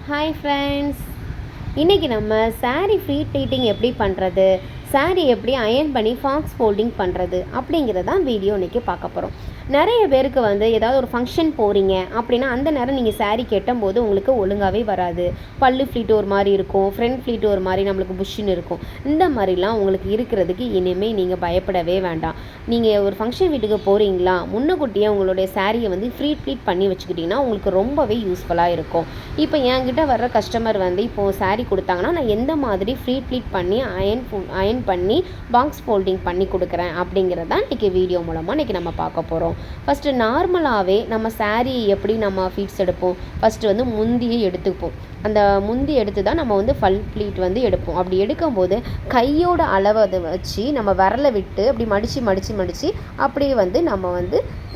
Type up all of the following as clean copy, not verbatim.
Hi friends, இன்றைக்கி நம்ம saree free pleating எப்படி பண்ணுறது, saree எப்படி அயர்ன் பண்ணி ஃபாக்ஸ் ஃபோல்டிங் பண்ணுறது அப்படிங்கிறதான் வீடியோ இன்றைக்கி பார்க்க போகிறோம். நிறைய பேருக்கு ஏதாவது ஒரு ஃபங்க்ஷன் போகிறீங்க அப்படின்னா அந்த நேரம் நீங்கள் saree கட்டும்போது உங்களுக்கு ஒழுங்காகவே வராது. பல்லு ஃப்ளீட் ஒரு மாதிரி இருக்கும், ஃப்ரண்ட் ஃப்ளீட் ஒரு மாதிரி நம்மளுக்கு புஷ்ஷுன்னு இருக்கும். இந்த மாதிரிலாம் உங்களுக்கு இருக்கிறதுக்கு இனிமேல் நீங்கள் பயப்படவே வேண்டாம். நீங்கள் ஒரு ஃபங்க்ஷன் வீட்டுக்கு போகிறீங்களா, முன்னக்கூட்டியே உங்களுடைய சாரியை ஃப்ரீ ப்ளீட் பண்ணி வச்சுக்கிட்டிங்கன்னா உங்களுக்கு ரொம்பவே யூஸ்ஃபுல்லாக இருக்கும். இப்போ என்கிட்ட வர்ற கஸ்டமர் இப்போது saree கொடுத்தாங்கன்னா நான் எந்த மாதிரி ஃப்ரீ ப்ளீட் பண்ணி அயன் பண்ணி பாக்ஸ் ஃபோல்டிங் பண்ணி கொடுக்குறேன் அப்படிங்கிறதான் இன்றைக்கி வீடியோ மூலமாக இன்றைக்கி நம்ம பார்க்க போகிறோம். ஃபஸ்ட்டு நார்மலாகவே நம்ம saree எப்படி நம்ம ஃபீட்ஸ் எடுப்போம், ஃபஸ்ட்டு முந்தியை எடுத்துப்போம். அந்த முந்தி எடுத்து தான் நம்ம ஃபல் ப்ளீட் எடுப்போம். அப்படி எடுக்கும்போது கையோட அளவை அதை வச்சு நம்ம விரலை விட்டு அப்படி மடித்து அப்படியே நம்ம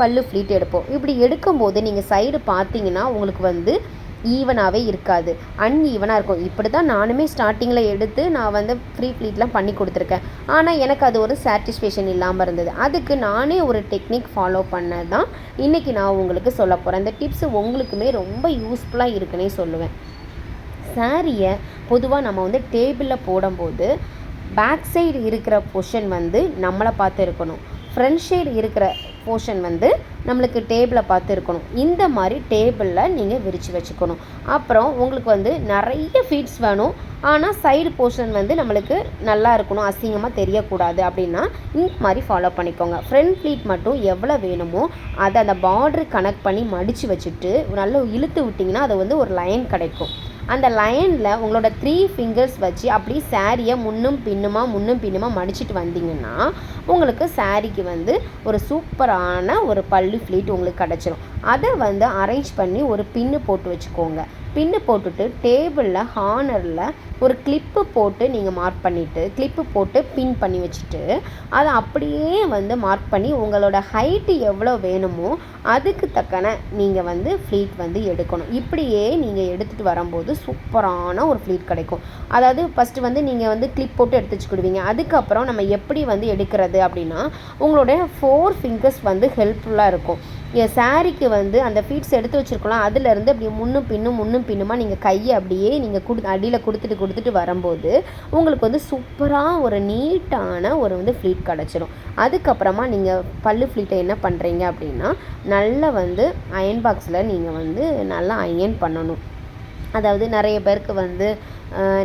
பல்லு ப்ளீட் எடுப்போம். இப்படி எடுக்கும்போது நீங்கள் சைடு பார்த்தீங்கன்னா உங்களுக்கு ஈவனாகவே இருக்காது, அன்ஈவனாக இருக்கும். இப்படி தான் நானுமே ஸ்டார்டிங்கில் எடுத்து நான் ஃப்ரீ ப்ளீட்லாம் பண்ணி கொடுத்துருக்கேன். ஆனால் எனக்கு அது ஒரு சாட்டிஸ்ஃபேக்ஷன் இல்லாமல் இருந்தது. அதுக்கு நானே ஒரு டெக்னிக் ஃபாலோ பண்ண தான் இன்றைக்கி நான் உங்களுக்கு சொல்ல போகிறேன். இந்த டிப்ஸ் உங்களுக்குமே ரொம்ப யூஸ்ஃபுல்லாக இருக்குன்னே சொல்லுவேன். சாரியை பொதுவாக நம்ம டேபிளில் போடும்போது பேக் சைடு இருக்கிற பொஷன் நம்மளை பார்த்து இருக்கணும், ஃப்ரண்ட் சைடு இருக்கிற போர்ஷன் நம்மளுக்கு டேபிளை பார்த்து இருக்கணும். இந்த மாதிரி டேபிளில் நீங்கள் விரித்து வச்சுக்கணும். அப்புறம் உங்களுக்கு நிறைய ஃபீட்ஸ் வேணும், ஆனால் சைடு போர்ஷன் நம்மளுக்கு நல்லா இருக்கணும், அசிங்கமாக தெரியக்கூடாது அப்படின்னா இந்த மாதிரி ஃபாலோ பண்ணிக்கோங்க. ஃப்ரண்ட் ப்ளீட் மட்டும் எவ்வளோ வேணுமோ அதை அந்த பார்டரு கனெக்ட் பண்ணி மடித்து வச்சுட்டு நல்லா இழுத்து விட்டிங்கன்னா அது ஒரு லைன் கிடைக்கும். அந்த லைனில் உங்களோட 3 ஃபிங்கர்ஸ் வச்சு அப்படி சாரியை முன்னும் பின்னுமா மடிச்சிட்டு வந்தீங்கன்னா உங்களுக்கு சாரிக்கு ஒரு சூப்பரான ஒரு பல்லு ஃப்ளீட் உங்களுக்கு கிடச்சிரும். அதை அரேஞ்ச் பண்ணி ஒரு பின்னு போட்டு வச்சுக்கோங்க. பின்னு போட்டுட்டு டேபிளில் ஹார்னரில் ஒரு கிளிப்பு போட்டு நீங்கள் மார்க் பண்ணிவிட்டு கிளிப்பு போட்டு பின் பண்ணி வச்சுட்டு அதை அப்படியே மார்க் பண்ணி உங்களோட ஹைட்டு எவ்வளோ வேணுமோ அதுக்கு தக்கன நீங்கள் ஃப்ளீட் எடுக்கணும். இப்படியே நீங்கள் எடுத்துகிட்டு வரும்போது சூப்பரான ஒரு ஃப்ளீட் கிடைக்கும். அதாவது ஃபஸ்ட்டு நீங்கள் கிளிப் போட்டு எடுத்து வச்சுக்கிடுவீங்க. அதுக்கப்புறம் நம்ம எப்படி எடுக்கிறது அப்படின்னா உங்களுடைய 4 ஃபிங்கர்ஸ் ஹெல்ப்ஃபுல்லாக இருக்கும். என் சாரிக்கு அந்த ஃபீட்ஸ் எடுத்து வச்சுருக்கலாம், அதிலேருந்து அப்படி முன்னும் பின்னுமா நீங்கள் கையை அப்படியே நீங்கள் அடியில் கொடுத்துட்டு வரும்போது உங்களுக்கு சூப்பராக ஒரு நீட்டான ஒரு ஃப்ளீட் கிடச்சிரும். அதுக்கப்புறமா நீங்கள் பல்லு ஃப்ளீட்டை என்ன பண்ணுறீங்க அப்படின்னா நல்லா அயன் பாக்ஸில் நீங்கள் நல்லா அயன் பண்ணணும். அதாவது நிறைய பேருக்கு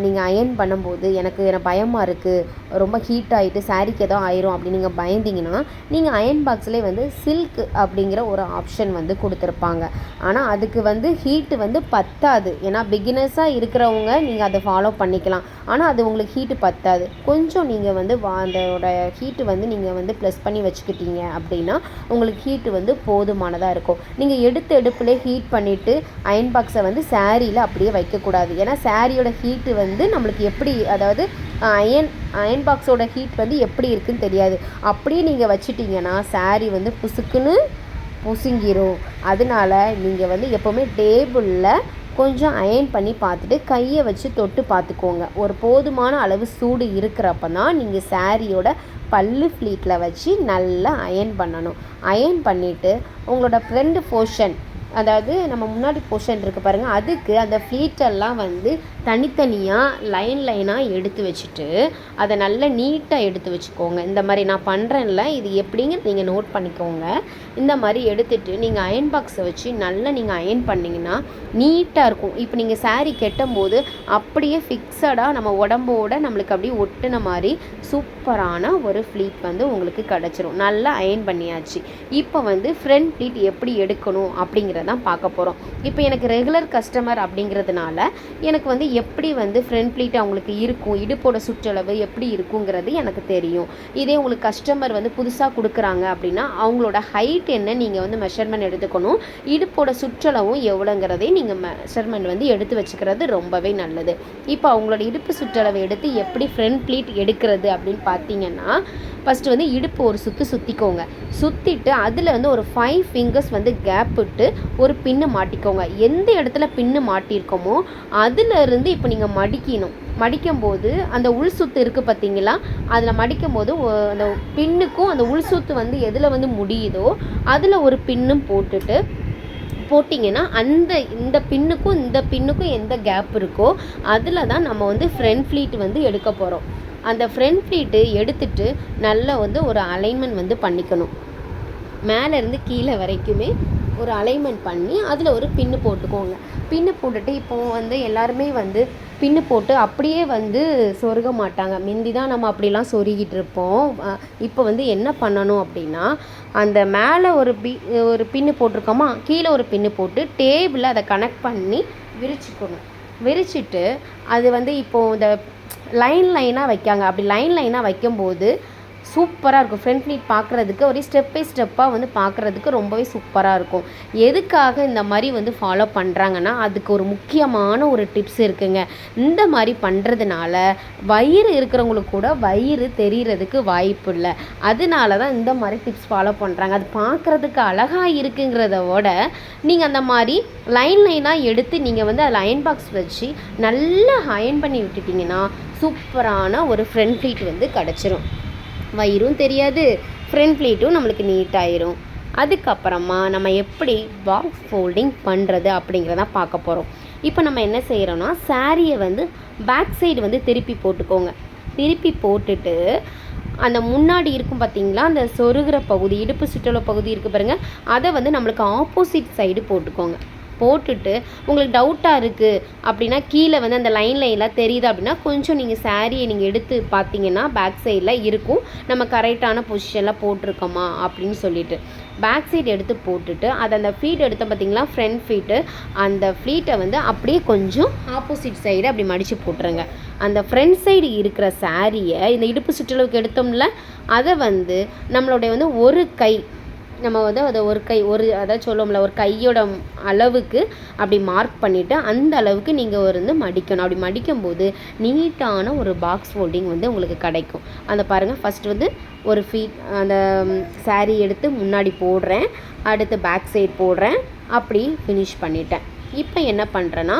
நீங்கள் அயன் பண்ணும்போது எனக்கு பயமாக இருக்குது, ரொம்ப ஹீட் ஆகிட்டு சாரிக்கு ஏதோ ஆயிரும் அப்படின்னு நீங்கள் பயந்தீங்கன்னா நீங்கள் அயன் பாக்ஸ்லேயே சில்க் அப்படிங்கிற ஒரு ஆப்ஷன் கொடுத்துருப்பாங்க. ஆனால் அதுக்கு ஹீட்டு பத்தாது. ஏன்னா பிகினர்ஸாக இருக்கிறவங்க நீங்கள் அதை ஃபாலோ பண்ணிக்கலாம், ஆனால் அது உங்களுக்கு ஹீட்டு பத்தாது. கொஞ்சம் நீங்கள் அதோட ஹீட்டு நீங்கள் ப்ளஸ் பண்ணி வச்சுக்கிட்டீங்க அப்படின்னா உங்களுக்கு ஹீட்டு போதுமானதாக இருக்கும். நீங்கள் எடுப்பிலே ஹீட் பண்ணிவிட்டு அயன் பாக்ஸை சாரியில் அப்படியே வைக்கக்கூடாது. ஏன்னா சாரியோட ஹீட்டு நம்மளுக்கு எப்படி, அதாவது அயன் பாக்ஸோட ஹீட் எப்படி இருக்குன்னு தெரியாது. அப்படியே நீங்கள் வச்சிட்டிங்கன்னா சாரி புசுக்குன்னு புசுங்கிரும். அதனால நீங்கள் எப்போவுமே டேபிளில் கொஞ்சம் அயன் பண்ணி பார்த்துட்டு கையை வச்சு தொட்டு பார்த்துக்கோங்க. ஒரு போதுமான அளவு சூடு இருக்கிறப்ப தான் நீங்கள் சாரியோட பல்லு ஃப்ளீட்டில் வச்சு நல்லா அயன் பண்ணணும். அயன் பண்ணிவிட்டு உங்களோட ஃப்ரண்ட் போர்ஷன், அதாவது நம்ம முன்னாடி போர்ஷன் இருக்குது பாருங்கள், அதுக்கு அந்த ஃப்ளீட்டெல்லாம் தனித்தனியாக லைனாக எடுத்து வச்சுட்டு அதை நல்லா நீட்டாக எடுத்து வச்சுக்கோங்க. இந்த மாதிரி நான் பண்ணுறேன்ல, இது எப்படிங்க நீங்கள் நோட் பண்ணிக்கோங்க. இந்த மாதிரி எடுத்துகிட்டு நீங்கள் அயன் பாக்ஸை வச்சு நல்லா நீங்கள் அயன் பண்ணிங்கன்னா நீட்டாக இருக்கும். இப்போ நீங்கள் சாரீ கெட்டும்போது அப்படியே ஃபிக்ஸடாக நம்ம உடம்போட நம்மளுக்கு அப்படியே ஒட்டுன மாதிரி சூப்பரான ஒரு ஃப்ளீட் உங்களுக்கு கிடச்சிரும். நல்லா அயன் பண்ணியாச்சு. இப்போ ஃப்ரண்ட் ஃப்ளீட் எப்படி எடுக்கணும் அப்படிங்கிறதான் பார்க்க போகிறோம். இப்போ எனக்கு ரெகுலர் கஸ்டமர் அப்படிங்கிறதுனால எனக்கு எப்படி ஃப்ரண்ட் ப்ளீட் அவங்களுக்கு இருக்கும், இடுப்போட சுற்றளவு எப்படி இருக்குங்கிறது எனக்கு தெரியும். இதே உங்களுக்கு கஸ்டமர் புதுசாக கொடுக்குறாங்க அப்படின்னா அவங்களோட ஹைட் என்ன நீங்கள் மெஷர்மெண்ட் எடுத்துக்கணும், இடுப்போட சுற்றளவும் எவ்வளோங்கிறதே நீங்கள் மெஷர்மெண்ட் எடுத்து வச்சுக்கிறது ரொம்பவே நல்லது. இப்போ அவங்களோட இடுப்பு சுற்றளவை எடுத்து எப்படி ஃப்ரண்ட் ப்ளீட் எடுக்கிறது அப்படின்னு பார்த்தீங்கன்னா ஃபஸ்ட்டு இடுப்பு ஒரு சுற்றிக்கோங்க. சுற்றிட்டு அதில் ஒரு 5 ஃபிங்கர்ஸ் கேப் விட்டு ஒரு பின்னு மாட்டிக்கோங்க. எந்த இடத்துல பின்னு மாட்டியிருக்கோமோ அதிலிருந்து இப்போ நீங்கள் மடிக்கும்போது அந்த உள் சுத்து இருக்குது பார்த்தீங்களா, அதில் மடிக்கும்போது அந்த பின்னுக்கும் அந்த உள் சுத்து எதில் முடியுதோ அதில் ஒரு பின்னும் போட்டுட்டு போட்டிங்கன்னா இந்த பின்னுக்கும் எந்த கேப் இருக்கோ அதில் தான் நம்ம வந்து ஃப்ரண்ட் ஃப்ளீட் வந்து எடுக்க போகிறோம். அந்த ஃப்ரண்ட் ஃப்ளீட்டு எடுத்துட்டு நல்லா வந்து ஒரு அலைன்மெண்ட் வந்து பண்ணிக்கணும். மேலேருந்து கீழே வரைக்குமே ஒரு அலைன்மெண்ட் பண்ணி அதில் ஒரு பின்னு போட்டுக்கோங்க. பின்னு போட்டுட்டு இப்போது வந்து எல்லாருமே வந்து பின்னு போட்டு அப்படியே வந்து சொருக மாட்டாங்க. முந்தி தான் நம்ம அப்படிலாம் சொருகிட்டு இருப்போம். இப்போ வந்து என்ன பண்ணணும் அப்படின்னா, அந்த மேலே ஒரு பின்னு போட்டிருக்கோமா, கீழே ஒரு பின்னு போட்டு டேபிளில் அதை கனெக்ட் பண்ணி விரிச்சுக்கணும். விரிச்சிட்டு அது வந்து இப்போது இந்த லைனாக வைக்காங்க. அப்படி லைனாக வைக்கும்போது சூப்பராக இருக்கும். ஃப்ரண்ட் ஃப்ளீட் பார்க்குறதுக்கு ஒரு ஸ்டெப் பை ஸ்டெப்பாக வந்து பார்க்குறதுக்கு ரொம்பவே சூப்பராக இருக்கும். எதுக்காக இந்த மாதிரி வந்து ஃபாலோ பண்ணுறாங்கன்னா, அதுக்கு ஒரு முக்கியமான ஒரு டிப்ஸ் இருக்குங்க. இந்த மாதிரி பண்ணுறதுனால வயிறு இருக்கிறவங்களுக்கு கூட வயிறு தெரிகிறதுக்கு வாய்ப்பு இல்லை. அதனால தான் இந்த மாதிரி டிப்ஸ் ஃபாலோ பண்ணுறாங்க. அது பார்க்குறதுக்கு அழகாக இருக்குங்கிறத விட நீங்கள் அந்த மாதிரி லைனாக எடுத்து நீங்கள் வந்து அதில் அயன் பாக்ஸ் வச்சு நல்லா அயன் பண்ணி விட்டுட்டிங்கன்னா சூப்பரான ஒரு ஃப்ரண்ட் ஃப்ளீட் வந்து கிடச்சிரும். வயிறும் தெரியாது, ஃப்ரண்ட் ஃப்ளீட்டும் நம்மளுக்கு நீட்டாயிரும். அதுக்கப்புறமா நம்ம எப்படி பாக்ஸ் ஃபோல்டிங் பண்ணுறது அப்படிங்கிறத பார்க்க போகிறோம். இப்போ நம்ம என்ன செய்கிறோன்னா, சாரியை வந்து பேக் சைடு வந்து திருப்பி போட்டுக்கோங்க. திருப்பி போட்டுட்டு அந்த முன்னாடி இருக்கும் பார்த்திங்களா, அந்த சொருகிற பகுதி, இடுப்பு சுற்றளவு பகுதி இருக்குது பாருங்கள், அதை வந்து நம்மளுக்கு ஆப்போசிட் சைடு போட்டுக்கோங்க. போட்டுட்டு உங்களுக்கு டவுட்டாக இருக்குது அப்படின்னா, கீழே வந்து அந்த லைன்லாம் தெரியுது அப்படின்னா கொஞ்சம் நீங்கள் சாரியை நீங்கள் எடுத்து பார்த்தீங்கன்னா பேக் சைடில் இருக்கும் நம்ம கரெக்டான பொசிஷனில் போட்டிருக்கோமா அப்படின்னு சொல்லிட்டு. பேக் சைடு எடுத்து போட்டுட்டு அதை அந்த ஃபீட் எடுத்த பார்த்திங்களா, ஃப்ரண்ட் ஃபீட்டு, அந்த ஃப்ளீட்டை வந்து அப்படியே கொஞ்சம் ஆப்போசிட் சைடு அப்படி மடித்து போட்டுருங்க. அந்த ஃப்ரண்ட் சைடு இருக்கிற சாரியை இந்த இடுப்பு சுற்றளவுக்கு எடுத்தோம்ல, அதை வந்து நம்மளுடைய வந்து ஒரு கை, நம்ம வந்து அதை அதாவது சொல்லுவோம்ல, ஒரு கையோட அளவுக்கு அப்படி மார்க் பண்ணிவிட்டு அந்த அளவுக்கு நீங்கள் வந்து மடிக்கணும். அப்படி மடிக்கும்போது நீட்டான ஒரு பாக்ஸ் ஃபோல்டிங் வந்து உங்களுக்கு கிடைக்கும். அந்த பாருங்கள், ஃபஸ்ட்டு வந்து ஒரு அந்த சாரீ எடுத்து முன்னாடி போடுறேன், அடுத்து பேக் சைடு போடுறேன், அப்படி ஃபினிஷ் பண்ணிட்டேன். இப்போ என்ன பண்ணுறேன்னா,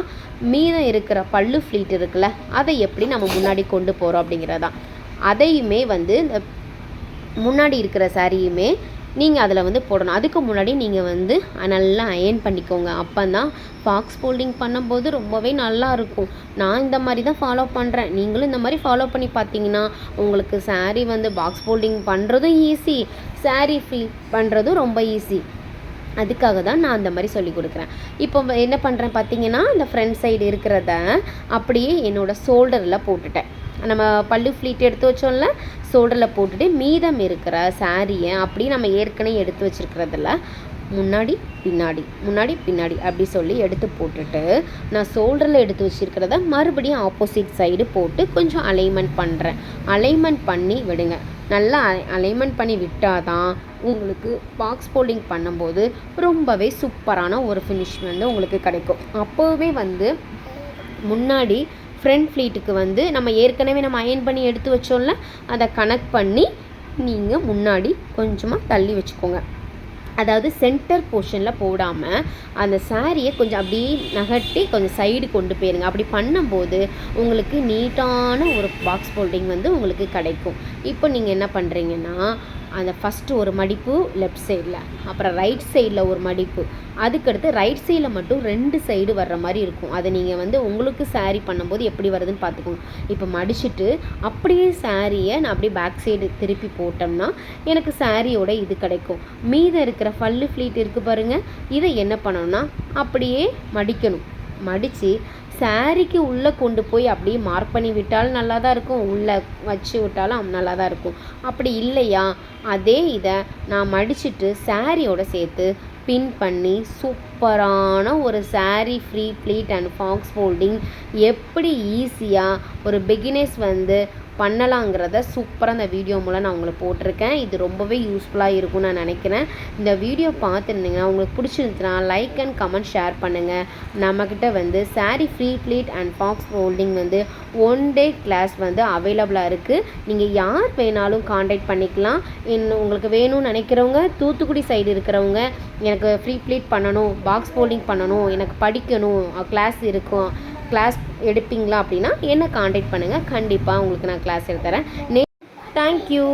மீதம் இருக்கிற பல்லு ஃப்ளீட் இருக்குல்ல, அதை எப்படி நம்ம முன்னாடி கொண்டு போகிறோம் அப்படிங்கிறதான். அதையுமே வந்து இந்த முன்னாடி இருக்கிற சாரியுமே நீங்கள் அதில் வந்து போடணும். அதுக்கு முன்னாடி நீங்கள் வந்து நல்லா அயன் பண்ணிக்கோங்க. அப்போ தான் பாக்ஸ் ஃபோல்டிங் பண்ணும்போது ரொம்பவே நல்லாயிருக்கும். நான் இந்த மாதிரி தான் ஃபாலோ பண்ணுறேன். நீங்களும் இந்த மாதிரி ஃபாலோ பண்ணி பார்த்தீங்கன்னா உங்களுக்கு சாரீ வந்து பாக்ஸ் ஃபோல்டிங் பண்ணுறதும் ஈஸி, சாரீ ஃப்ளீட் பண்ணுறதும் ரொம்ப ஈஸி. அதுக்காக தான் நான் அந்த மாதிரி சொல்லி கொடுக்குறேன். இப்போ என்ன பண்ணுறேன் பார்த்தீங்கன்னா, இந்த ஃப்ரண்ட் சைடு இருக்கிறத அப்படியே என்னோடய ஷோல்டரில் போட்டுட்டேன். நம்ம பல்லு ஃப்ளீட் எடுத்து வச்சோம்ல, ஷோல்டரில் போட்டுட்டு மீதம் இருக்கிற சாரியை அப்படியே நம்ம ஏற்கனவே எடுத்து வச்சுருக்கிறதுல முன்னாடி பின்னாடி அப்படி சொல்லி எடுத்து போட்டுட்டு, நான் ஷோல்டரில் எடுத்து வச்சுருக்கிறத மறுபடியும் ஆப்போசிட் சைடு போட்டு கொஞ்சம் அலைன்மெண்ட் பண்ணுறேன். அலைன்மெண்ட் பண்ணி விடுங்க. நல்லா அலைன்மெண்ட் பண்ணி விட்டால் தான் உங்களுக்கு பாக்ஸ் ஃபோல்டிங் பண்ணும்போது ரொம்பவே சூப்பரான ஒரு ஃபினிஷ் வந்து உங்களுக்கு கிடைக்கும். அப்போவே வந்து முன்னாடி ஃப்ரண்ட் ஃப்ளீட்டுக்கு வந்து நம்ம ஏற்கனவே அயன் பண்ணி எடுத்து வச்சோம்ல, அதை கனெக்ட் பண்ணி நீங்கள் முன்னாடி கொஞ்சமாக தள்ளி வச்சுக்கோங்க. அதாவது சென்டர் போர்ஷனில் போடாமல் அந்த சாரியை கொஞ்சம் அப்படியே நகட்டி கொஞ்சம் சைடு கொண்டு போயிருங்க. அப்படி பண்ணும்போது உங்களுக்கு நீட்டான ஒரு பாக்ஸ் ஃபோல்டிங் வந்து உங்களுக்கு கிடைக்கும். இப்போ நீங்கள் என்ன பண்ணுறீங்கன்னா, அந்த ஃபஸ்ட்டு ஒரு மடிப்பு லெஃப்ட் சைடில், அப்புறம் ரைட் சைடில் ஒரு மடிப்பு, அதுக்கடுத்து ரைட் சைடில் மட்டும் 2 சைடு வர்ற மாதிரி இருக்கும். அதை நீங்கள் வந்து உங்களுக்கு சாரீ பண்ணும்போது எப்படி வருதுன்னு பார்த்துக்கோங்க. இப்போ மடிச்சுட்டு அப்படியே சாரியை நான் அப்படியே பேக் சைடு திருப்பி போட்டோம்னா எனக்கு சாரியோட இது கிடைக்கும். மீதம் இருக்கிற பல்லு ஃப்ளீட் இருக்குது பாருங்கள், இதை என்ன பண்ணணும்னா அப்படியே மடிக்கணும். மடித்து சாரிக்கு உள்ளே கொண்டு போய் அப்படியே மார்க் பண்ணி விட்டாலும் நல்லா தான் இருக்கும், உள்ளே வச்சு விட்டாலும் நல்லா தான் இருக்கும். அப்படி இல்லையா, அதே இதை நான் மடிச்சுட்டு சாரியோடு சேர்த்து பின் பண்ணி சூப்பரான ஒரு sari free pleat and box folding எப்படி ஈஸியாக ஒரு பிகினர்ஸ் வந்து பண்ணலாங்கிறத சூப்பராக இந்த வீடியோ மூலம் நான் உங்களுக்கு போட்டிருக்கேன். இது ரொம்பவே யூஸ்ஃபுல்லாக இருக்கும்னு நான் நினைக்கிறேன். இந்த வீடியோ பார்த்துருந்தீங்கன்னா உங்களுக்கு பிடிச்சிருந்துச்சுன்னா லைக் அண்ட் கமெண்ட் ஷேர் பண்ணுங்கள். நம்மக்கிட்ட வந்து sari free pleat and box folding வந்து 1 டே கிளாஸ் வந்து அவைலபிளாக இருக்குது. நீங்கள் யார் வேணாலும் காண்டாக்ட் பண்ணிக்கலாம். உங்களுக்கு வேணும்னு நினைக்கிறவங்க, தூத்துக்குடி சைடு இருக்கிறவங்க, எனக்கு ஃப்ரீ ப்ளீட் பண்ணணும், பாக்ஸ் ஃபோல்டிங் பண்ணணும், எனக்கு படிக்கணும், கிளாஸ் இருக்கும், கிளாஸ் எடுப்பீங்களா அப்படின்னா என்ன காண்டாக்ட் பண்ணுங்கள். கண்டிப்பாக உங்களுக்கு நான் கிளாஸ் எடுத்துறேன். தேங்க்யூ.